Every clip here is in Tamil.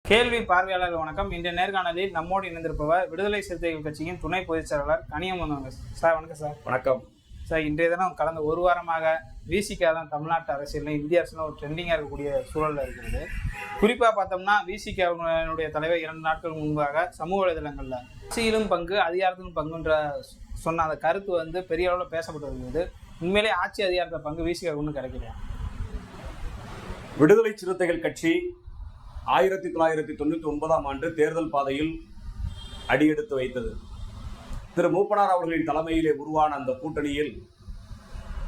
கேள்வி பார்வையாளர்கள் வணக்கம். இன்றைய நேர்காணலில் நம்மோடு இணைந்திருப்பவர் விடுதலை சிறுத்தைகள் கட்சியின் துணை பொதுச் செயலாளர் கனியமுதன் சார். வணக்கம் சார். வணக்கம் சார். இன்றைய தினம் கடந்த ஒரு வாரமாக விசிகா தான் தமிழ்நாட்டு அரசியலில் இந்திய அரசியலில் ஒரு ட்ரெண்டிங்காக இருக்கக்கூடிய சூழலில் இருக்கிறது. குறிப்பாக பார்த்தோம்னா விசிகாவுடைய தலைவர் 2 நாட்கள் முன்பாக சமூக வலைதளங்களில் ஆட்சியிலும் பங்கு அதிகாரத்திலும் பங்குன்ற சொன்ன அந்த கருத்து பெரிய அளவில் பேசப்பட்டு வருகிறது. உண்மையிலே ஆட்சி அதிகாரத்தை பங்கு விசிகா ஒன்றும் கிடைக்கலையா? விடுதலை சிறுத்தைகள் கட்சி 1999ஆம் ஆண்டு தேர்தல் பாதையில் அடியெடுத்து வைத்தது. திரு மூப்பனார் அவர்களின் தலைமையிலே உருவான அந்த கூட்டணியில்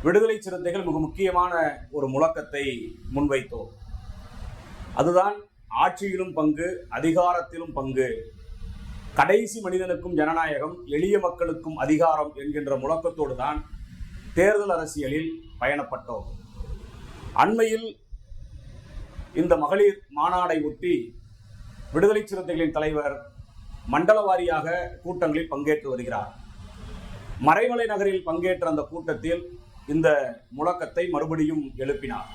விடுதலை சிறுத்தைகள் மிக முக்கியமான ஒரு முழக்கத்தை முன்வைத்தோம். அதுதான் ஆட்சியிலும் பங்கு அதிகாரத்திலும் பங்கு, கடைசி மனிதனுக்கும் ஜனநாயகம், எளிய மக்களுக்கும் அதிகாரம் என்கின்ற முழக்கத்தோடு தான் தேர்தல் அரசியலில் பயணப்பட்டோம். அண்மையில் இந்த மகளிர் மாநாடை ஒட்டி விடுதலை சிறுத்தைகளின் தலைவர் மண்டல வாரியாக கூட்டங்களில் பங்கேற்று வருகிறார். மறைமலை நகரில் பங்கேற்ற அந்த கூட்டத்தில் இந்த முழக்கத்தை மறுபடியும் எழுப்பினார்.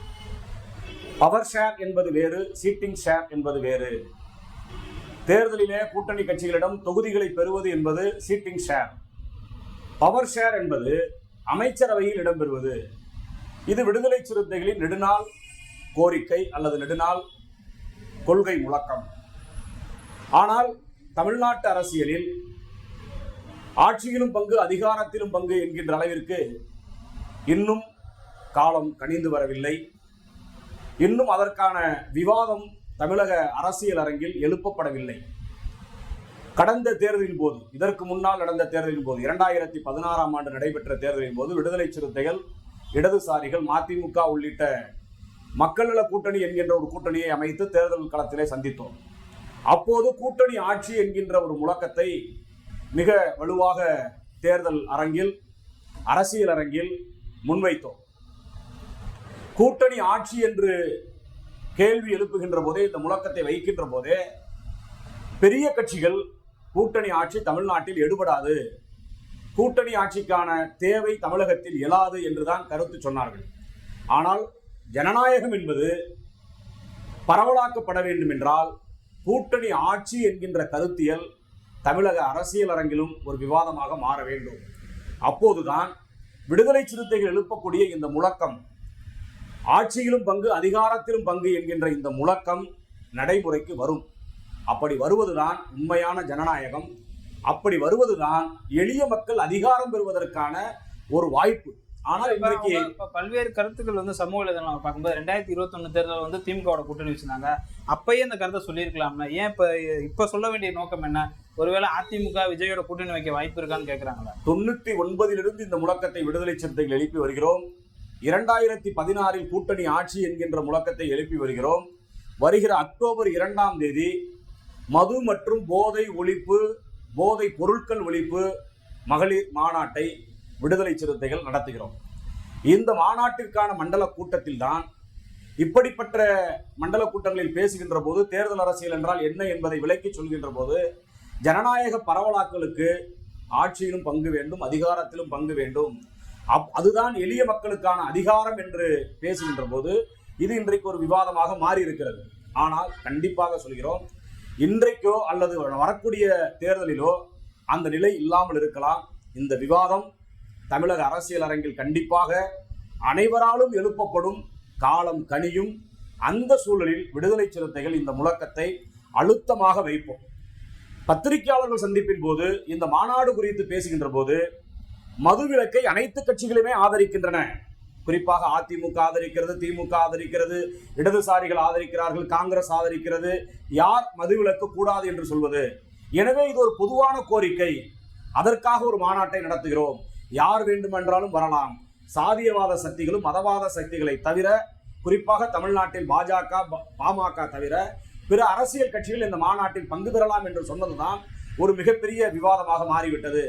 பவர் ஷேர் என்பது வேறு, சீட்டிங் ஷேர் என்பது வேறு. தேர்தலிலே கூட்டணி கட்சிகளிடம் தொகுதிகளை பெறுவது என்பது சீட்டிங் ஷேர். பவர் ஷேர் என்பது அமைச்சரவையில் இடம்பெறுவது. இது விடுதலை சிறுத்தைகளின் நெடுநாள் கோரிக்கை அல்லது நெடுநாள் கொள்கை முழக்கம். ஆனால் தமிழ்நாட்டு அரசியலில் ஆட்சியிலும் பங்கு அதிகாரத்திலும் பங்கு என்கின்ற அளவிற்கு இன்னும் காலம் கனிந்து வரவில்லை. இன்னும் அதற்கான விவாதம் தமிழக அரசியல் அரங்கில் எழுப்பப்படவில்லை. கடந்த தேர்தலின் போது, இதற்கு முன்னால் நடந்த தேர்தலின் போது, 2016ஆம் ஆண்டு நடைபெற்ற தேர்தலின் போது விடுதலை சிறுத்தைகள், இடதுசாரிகள், மதிமுக உள்ளிட்ட மக்கள் நல கூட்டணி என்கின்ற ஒரு கூட்டணியை அமைத்து தேர்தல் களத்திலே சந்தித்தோம். அப்போது கூட்டணி ஆட்சி என்கின்ற ஒரு முழக்கத்தை மிக வலுவாக தேர்தல் அரங்கில், அரசியல் அரங்கில் முன்வைத்தோம். கூட்டணி ஆட்சி என்று கேள்வி எழுப்புகின்ற போதே, இந்த முழக்கத்தை வைக்கின்ற போதே பெரிய கட்சிகள் கூட்டணி ஆட்சி தமிழ்நாட்டில் எடுபடாது, கூட்டணி ஆட்சிக்கான தேவை தமிழகத்தில் எழாது என்றுதான் கருத்து சொன்னார்கள். ஆனால் ஜனநாயகம் என்பது பரவலாக்கப்பட வேண்டும் என்றால் கூட்டணி ஆட்சி என்கின்ற கருத்தியல் தமிழக அரசியல் அரங்கிலும் ஒரு விவாதமாக மாற வேண்டும். அப்போதுதான் விடுதலை சிறுத்தைகள் எழுப்பக்கூடிய இந்த முழக்கம், ஆட்சியிலும் பங்கு அதிகாரத்திலும் பங்கு என்கின்ற இந்த முழக்கம் நடைமுறைக்கு வரும். அப்படி வருவதுதான் உண்மையான ஜனநாயகம். அப்படி வருவதுதான் எளிய மக்கள் அதிகாரம் பெறுவதற்கான ஒரு வாய்ப்பு. ஆனால் இன்றைக்கு பல்வேறு கருத்துக்கள் சமூக வலைதளம் பார்க்கும்போது 2021 தேர்தல் திமுகவோட கூட்டணி வச்சிருந்தாங்க. அப்பயே அந்த கருத்தை சொல்லியிருக்கலாம்ல, ஏன் இப்ப சொல்ல வேண்டிய நோக்கம் என்ன? ஒருவேளை அதிமுக விஜயோட கூட்டணி வைக்க வாய்ப்பு இருக்கான்னு கேட்கிறாங்களா? 99லிருந்து இந்த முழக்கத்தை விடுதலை சிறுத்தைகள் எழுப்பி வருகிறோம். 2016இல் கூட்டணி ஆட்சி என்கின்ற முழக்கத்தை எழுப்பி வருகிறோம். வருகிற அக்டோபர் 2ஆம் தேதி மது மற்றும் போதை ஒழிப்பு, போதை பொருட்கள் ஒழிப்பு மகளிர் மாநாட்டை விடுதலை சிறுத்தைகள் நடத்துகிறோம். இந்த மாநாட்டிற்கான மண்டல கூட்டத்தில் தான் இப்படிப்பட்ட மண்டல கூட்டங்களில் பேசுகின்ற போது தேர்தல் அரசியல் என்றால் என்ன என்பதை விளக்கி சொல்கின்ற போது ஜனநாயக பரவலாக்களுக்கு ஆட்சியிலும் பங்கு வேண்டும், அதிகாரத்திலும் பங்கு வேண்டும், அதுதான் எளிய மக்களுக்கான அதிகாரம் என்று பேசுகின்ற போது இது இன்றைக்கு ஒரு விவாதமாக மாறி இருக்கிறது. ஆனால் கண்டிப்பாக சொல்கிறோம், இன்றைக்கோ அல்லது வரக்கூடிய தேர்தலிலோ அந்த நிலை இல்லாமல் இருக்கலாம். இந்த விவாதம் தமிழக அரசியல் அரங்கில் கண்டிப்பாக அனைவராலும் எழுப்பப்படும், காலம் கனியும். அந்த சூழலில் விடுதலை சிறுத்தைகள் இந்த முழக்கத்தை அழுத்தமாக வைப்போம். பத்திரிகையாளர்கள் சந்திப்பின் போது இந்த மாநாடு குறித்து பேசுகின்ற போது மதுவிலக்கை அனைத்து கட்சிகளுமே ஆதரிக்கின்றன. குறிப்பாக அதிமுக ஆதரிக்கிறது, திமுக ஆதரிக்கிறது, இடதுசாரிகள் ஆதரிக்கிறார்கள், காங்கிரஸ் ஆதரிக்கிறது. யார் மதுவிலக்கு கூடாது என்று சொல்வது? எனவே இது ஒரு பொதுவான கோரிக்கை, அதற்காக ஒரு மாநாட்டை நடத்துகிறோம். யார் வேண்டுமென்றாலும் வரலாம். சாதியவாத சக்திகளும் மதவாத சக்திகளை தவிர, குறிப்பாக தமிழ்நாட்டில் பாஜக, பாமக தவிர பிற அரசியல் கட்சிகள் இந்த மாநாட்டில் பங்கு பெறலாம் என்று சொன்னதுதான் ஒரு மிகப்பெரிய விவாதமாக மாறிவிட்டது.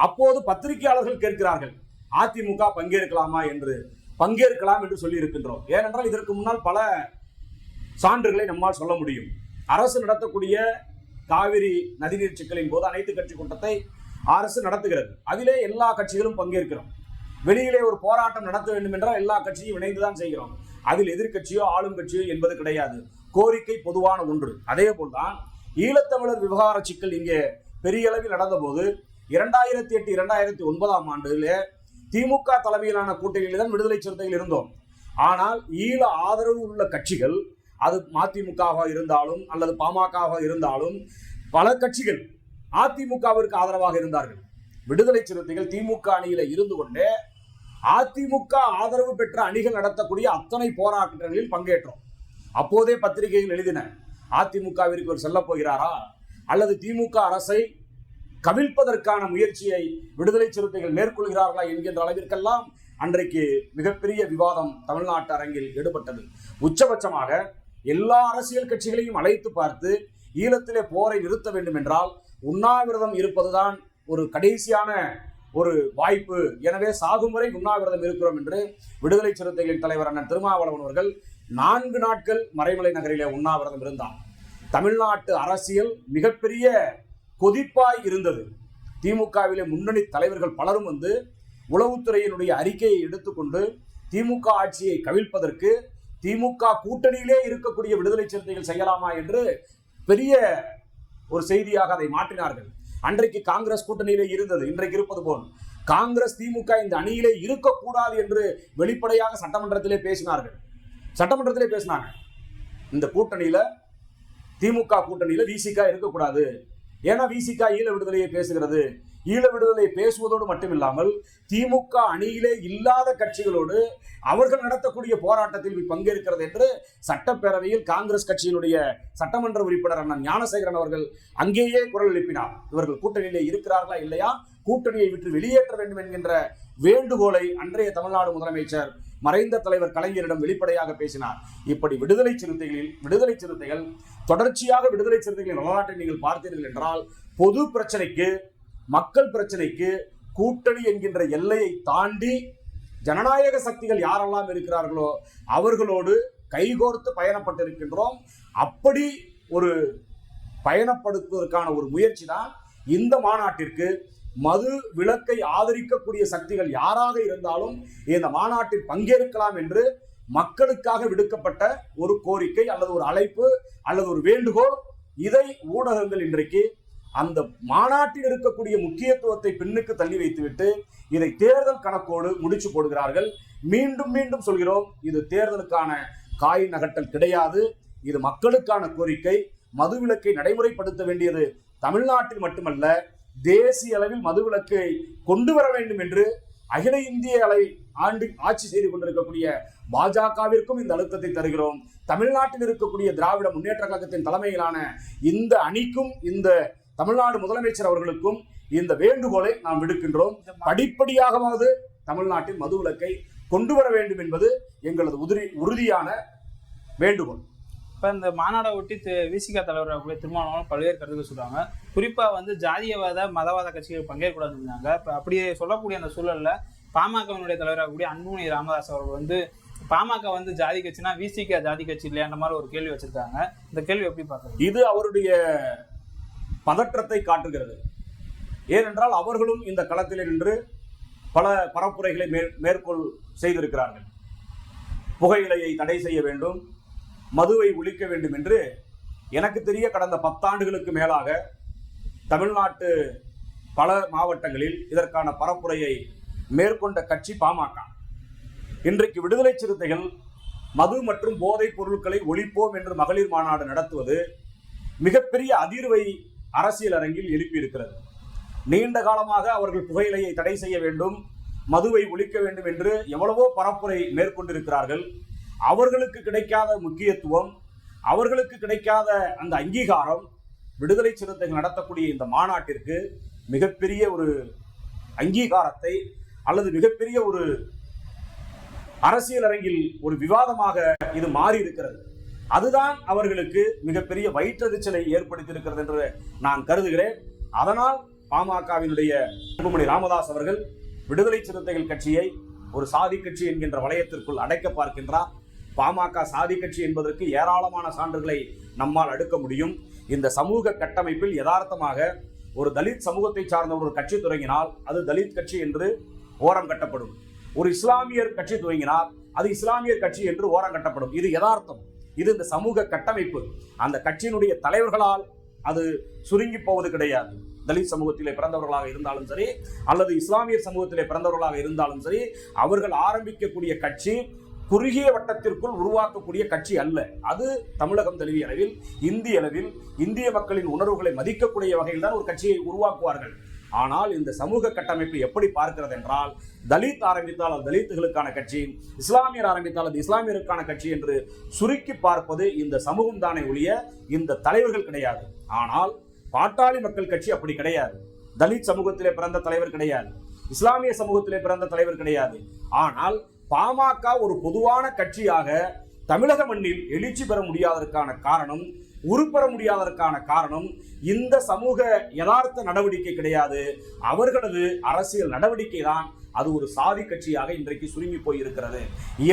அப்போது பத்திரிகையாளர்கள் கேட்கிறார்கள், அதிமுக பங்கேற்கலாமா என்று. பங்கேற்கலாம் என்று சொல்லி இருக்கின்றோம். ஏனென்றால் இதற்கு முன்னால் பல சான்றுகளை நம்மால் சொல்ல முடியும். அரசு நடத்தக்கூடிய காவிரி நதிநீர் சிக்கலின் போது அனைத்து கட்சி கூட்டத்தை அரசு நடத்துகிறது. அதிலே எல்லா கட்சிகளும் பங்கேற்கிறோம். வெளியிலே ஒரு போராட்டம் நடத்த வேண்டும் என்றால் எல்லா கட்சியும் இணைந்துதான் செய்கிறோம். அதில் எதிர்க்கட்சியோ ஆளும் கட்சியோ என்பது கிடையாது. கோரிக்கை பொதுவான ஒன்று. அதே போல்தான் ஈழத்தமிழர் விவகார சிக்கல் இங்கே பெரிய அளவில் நடந்த போது 2008 2009 ஆண்டிலே திமுக தலைமையிலான கூட்டணியில் தான் விடுதலை சிறுத்தைகள் இருந்தோம். ஆனால் ஈழ ஆதரவு உள்ள கட்சிகள், அது மதிமுகவாக இருந்தாலும் அல்லது பாமகவாக இருந்தாலும், பல கட்சிகள் அதிமுகவிற்கு ஆதரவாக இருந்தார்கள். விடுதலை சிறுத்தைகள் திமுக அணியில இருந்து கொண்டே அதிமுக ஆதரவு பெற்ற அணிகள் நடத்தக்கூடிய அத்தனை போராட்டங்களில் பங்கேற்றோம். அப்போதே பத்திரிகைகள் எழுதின, அதிமுகவிற்கு ஒரு செல்ல போகிறாரா அல்லது திமுக அரசை கவிழ்ப்பதற்கான முயற்சியை விடுதலை சிறுத்தைகள் மேற்கொள்கிறார்களா என்கின்ற அளவிற்கெல்லாம் அன்றைக்கு மிகப்பெரிய விவாதம் தமிழ்நாட்டு அரங்கில் ஈடுபட்டது. உச்சபட்சமாக எல்லா அரசியல் கட்சிகளையும் அழைத்து பார்த்து ஈழத்திலே போரை நிறுத்த வேண்டும் என்றால் உண்ணாவிரதம் இருப்பதுதான் ஒரு கடைசியான ஒரு வாய்ப்பு. எனவே சாகுமுறை உண்ணாவிரதம் இருக்கிறோம் என்று விடுதலை சிறுத்தைகளின் தலைவர் அண்ணன் திருமாவளவன் அவர்கள் 4 நாட்கள் மறைமலை நகரிலே உண்ணாவிரதம் இருந்தார். தமிழ்நாட்டு அரசியல் மிகப்பெரிய கொதிப்பாய் இருந்தது. திமுகவிலே முன்னணி தலைவர்கள் பலரும் வந்து உளவுத்துறையினுடைய அறிக்கையை எடுத்துக்கொண்டு திமுக ஆட்சியை கவிழ்ப்பதற்கு திமுக கூட்டணியிலே இருக்கக்கூடிய விடுதலை சிறுத்தைகள் செய்யலாமா என்று பெரிய ஒரு செய்தியாக அதை மாற்றினார்கள். அன்றைக்கு காங்கிரஸ் கூட்டணியிலே இருந்தது, இன்றைக்கு இருப்பது போல் காங்கிரஸ் திமுக இந்த அணியிலே இருக்கக்கூடாது என்று வெளிப்படையாக சட்டமன்றத்திலே பேசினார்கள். சட்டமன்றத்திலே பேசினாங்க, இந்த கூட்டணியில திமுக கூட்டணியில விசிக இருக்கக்கூடாது. ஏன்னா விசிக ஈழ விடுதலையை பேசுகிறது. ஈழ விடுதலை பேசுவதோடு மட்டுமில்லாமல் திமுக அணியிலே இல்லாத கட்சிகளோடு அவர்கள் நடத்தக்கூடிய போராட்டத்தில் பங்கேற்கிறது என்று சட்டப்பேரவையில் காங்கிரஸ் கட்சியினுடைய சட்டமன்ற உறுப்பினர் அண்ணன் ஞானசேகரன் அவர்கள் அங்கேயே குரல் எழுப்பினார். இவர்கள் கூட்டணியிலே இருக்கிறார்களா இல்லையா, கூட்டணியை விட்டு வெளியேற்ற வேண்டும் என்கின்ற வேண்டுகோளை அன்றைய தமிழ்நாடு முதலமைச்சர் மறைந்த தலைவர் கலைஞரிடம் வெளிப்படையாக பேசினார். இப்படி விடுதலை சிறுத்தைகள் தொடர்ச்சியாக விடுதலை சிறுத்தைகளின் வரலாற்றை நீங்கள் பார்த்தீர்கள் என்றால் பொது பிரச்சனைக்கு, மக்கள் பிரச்சனைக்கு கூட்டணி என்கின்ற எல்லையை தாண்டி ஜனநாயக சக்திகள் யாரெல்லாம் இருக்கிறார்களோ அவர்களோடு கைகோர்த்து பயணப்பட்டிருக்கின்றோம். அப்படி ஒரு பயணப்படுத்துவதற்கான ஒரு முயற்சி தான் இந்த மாநாட்டிற்கு. மது விலக்கை ஆதரிக்கக்கூடிய சக்திகள் யாராக இருந்தாலும் இந்த மாநாட்டில் பங்கேற்கலாம் என்று மக்களுக்காக விடுக்கப்பட்ட ஒரு கோரிக்கை அல்லது ஒரு அழைப்பு அல்லது ஒரு வேண்டுகோள். இதை ஊடகங்கள் இன்றைக்கு அந்த மாநாட்டில் இருக்கக்கூடிய முக்கியத்துவத்தை பின்னுக்கு தள்ளி வைத்துவிட்டு இதை தேர்தல் கணக்கோடு முடிச்சு போடுகிறார்கள். மீண்டும் மீண்டும் சொல்கிறோம், இது தேர்தலுக்கான காய் நகட்டல் கிடையாது. இது மக்களுக்கான கோரிக்கை. மதுவிலக்கை நடைமுறைப்படுத்த வேண்டியது தமிழ்நாட்டில் மட்டுமல்ல, தேசிய அளவில் மதுவிலக்கை கொண்டு வர வேண்டும் என்று அகில இந்திய ஆண்டு ஆட்சி செய்து கொண்டிருக்கக்கூடிய பாஜகவிற்கும் இந்த அழுத்தத்தை தருகிறோம். தமிழ்நாட்டில் இருக்கக்கூடிய திராவிட முன்னேற்ற கழகத்தின் தலைமையிலான இந்த அணிக்கும் இந்த தமிழ்நாடு முதலமைச்சர் அவர்களுக்கும் இந்த வேண்டுகோளை நாம் விடுக்கின்றோம். படிப்படியாகவாவது தமிழ்நாட்டில் மதுவிலக்கை கொண்டு வர வேண்டும் என்பது எங்களது உறுதியான வேண்டுகோள். இப்போ இந்த மாநாடை ஒட்டி விசிக தலைவர் திருமாவளவன் பல்வேறு கருத்துக்கள் சொல்றாங்க. குறிப்பாக வந்து ஜாதியவாத மதவாத கட்சிகள் பங்கேற்கக்கூடாதுன்னு இருந்தாங்க. இப்போ அப்படியே சொல்லக்கூடிய அந்த சூழல்ல பாமகவினுடைய தலைவராக கூடிய அன்புமணி ராமதாஸ் அவர்கள் வந்து பாமக வந்து ஜாதி கட்சினா விசிக ஜாதி கட்சி இல்லையான்ற மாதிரி ஒரு கேள்வி வச்சிருக்காங்க. இந்த கேள்வி எப்படி பார்க்குறது? இது அவருடைய பதற்றத்தை காட்டுகிறது. ஏனென்றால் அவர்களும் இந்த களத்தில் நின்று பல பரப்புரைகளை மேற்கொள் செய்திருக்கிறார்கள். புகையிலையை தடை செய்ய வேண்டும், மதுவை ஒழிக்க வேண்டும் என்று எனக்கு தெரிய கடந்த 10 ஆண்டுகளுக்கு மேலாக தமிழ்நாட்டு பல மாவட்டங்களில் இதற்கான பரப்புரையை மேற்கொண்ட கட்சி பாமக. இன்றைக்கு விடுதலை சிறுத்தைகள் மது மற்றும் போதைப் பொருட்களை ஒழிப்போம் என்று மகளிர் மாநாடு நடத்துவது மிகப்பெரிய அதிர்வை அரசியல் அரங்கில் எழுப்பியிருக்கிறது. நீண்ட காலமாக அவர்கள் புகையிலையை தடை செய்ய வேண்டும், மதுவை ஒழிக்க வேண்டும் என்று எவ்வளவோ பரப்புரை மேற்கொண்டிருக்கிறார்கள். அவர்களுக்கு கிடைக்காத முக்கியத்துவம், அவர்களுக்கு கிடைக்காத அந்த அங்கீகாரம் விடுதலை சிறுத்தைகள் நடத்தக்கூடிய இந்த மாநாட்டிற்கு மிகப்பெரிய ஒரு அங்கீகாரத்தை அல்லது மிகப்பெரிய ஒரு அரசியல் அரங்கில் ஒரு விவாதமாக இது மாறி இருக்கிறது. அதுதான் அவர்களுக்கு மிகப்பெரிய வயிற்றெரிச்சலை ஏற்படுத்தியிருக்கிறது என்று நான் கருதுகிறேன். அதனால் பாமகவினுடைய அன்புமணி ராமதாஸ் அவர்கள் விடுதலை சிறுத்தைகள் கட்சியை ஒரு சாதி கட்சி என்கின்ற வளையத்திற்குள் அடைக்க பார்க்கின்றார். பாமக சாதி கட்சி என்பதற்கு ஏராளமான சான்றுகளை நம்மால் அடுக்க முடியும். இந்த சமூக கட்டமைப்பில் யதார்த்தமாக ஒரு தலித் சமூகத்தை சார்ந்த ஒரு கட்சி தொடங்கினால் அது தலித் கட்சி என்று ஓரம் கட்டப்படும். ஒரு இஸ்லாமியர் கட்சி துவங்கினால் அது இஸ்லாமியர் கட்சி என்று ஓரங்கட்டப்படும். இது யதார்த்தம். இது இந்த சமூக கட்டமைப்பு. அந்த கட்சியினுடைய தலைவர்களால் அது சுருங்கி போவது கிடையாது. தலித் சமூகத்திலே பிறந்தவர்களாக இருந்தாலும் சரி, அல்லது இஸ்லாமியர் சமூகத்திலே பிறந்தவர்களாக இருந்தாலும் சரி, அவர்கள் ஆரம்பிக்கக்கூடிய கட்சி குறுகிய வட்டத்திற்குள் உருவாக்கக்கூடிய கட்சி அல்ல. அது தமிழகம் தழுவிய அளவில், இந்திய அளவில், இந்திய மக்களின் உணர்வுகளை மதிக்கக்கூடிய வகையில் தான் ஒரு கட்சியை உருவாக்குவார்கள். ஆனால் இந்த சமூக கட்டமைப்பு எப்படி பார்க்கிறது என்றால், தலித் ஆரம்பித்தால் அது தலித்துகளுக்கான கட்சி, இஸ்லாமியர் ஆரம்பித்தால் அது இஸ்லாமியருக்கான கட்சி என்று சுருக்கி பார்ப்பது இந்த சமூகம் தானே ஒழிய இந்த தலைவர்கள் கிடையாது. ஆனால் பாட்டாளி மக்கள் கட்சி அப்படி கிடையாது. தலித் சமூகத்திலே பிறந்த தலைவர் கிடையாது, இஸ்லாமிய சமூகத்திலே பிறந்த தலைவர் கிடையாது. ஆனால் பாமக ஒரு பொதுவான கட்சியாக தமிழக மண்ணில் எழுச்சி பெற முடியாததற்கான காரணம், உருப்பெற முடியாததற்கான காரணம் இந்த சமூக யதார்த்த நடவடிக்கை கிடையாது, அவர்களது அரசியல் நடவடிக்கை தான். அது ஒரு சாதி கட்சியாக இன்றைக்கு சுருங்கி போய் இருக்கிறது.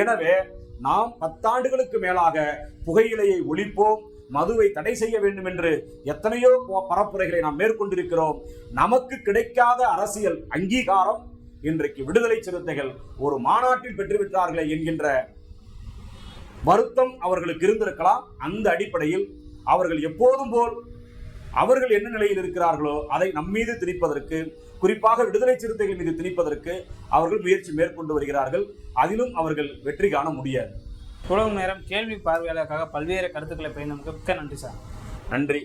எனவே நாம் 10 ஆண்டுகளுக்கு மேலாக புகையிலையை ஒழிப்போம், மதுவை தடை செய்ய வேண்டும் என்று எத்தனையோ பரப்புரைகளை நாம் மேற்கொண்டிருக்கிறோம். நமக்கு கிடைக்காத அரசியல் அங்கீகாரம் இன்றைக்கு விடுதலை சிறுத்தைகள் ஒரு மாநாட்டில் பெற்றுவிட்டார்களே என்கின்ற வருத்தம் அவர்களுக்கு இருந்திருக்கலாம். அந்த அடிப்படையில் அவர்கள் எப்போதும் போல் அவர்கள் என்ன நிலையில் இருக்கிறார்களோ அதை நம்மீது திணிப்பதற்கு, குறிப்பாக விடுதலை சிறுத்தைகள் மீது திணிப்பதற்கு அவர்கள் முயற்சி மேற்கொண்டு வருகிறார்கள். அதிலும் அவர்கள் வெற்றி காண முடியாது. இவ்வளவு நேரம் கேள்வி பார்வையாளருக்காக பல்வேறு கருத்துக்களை பயந்தமைக்கு மிக்க நன்றி சார். நன்றி.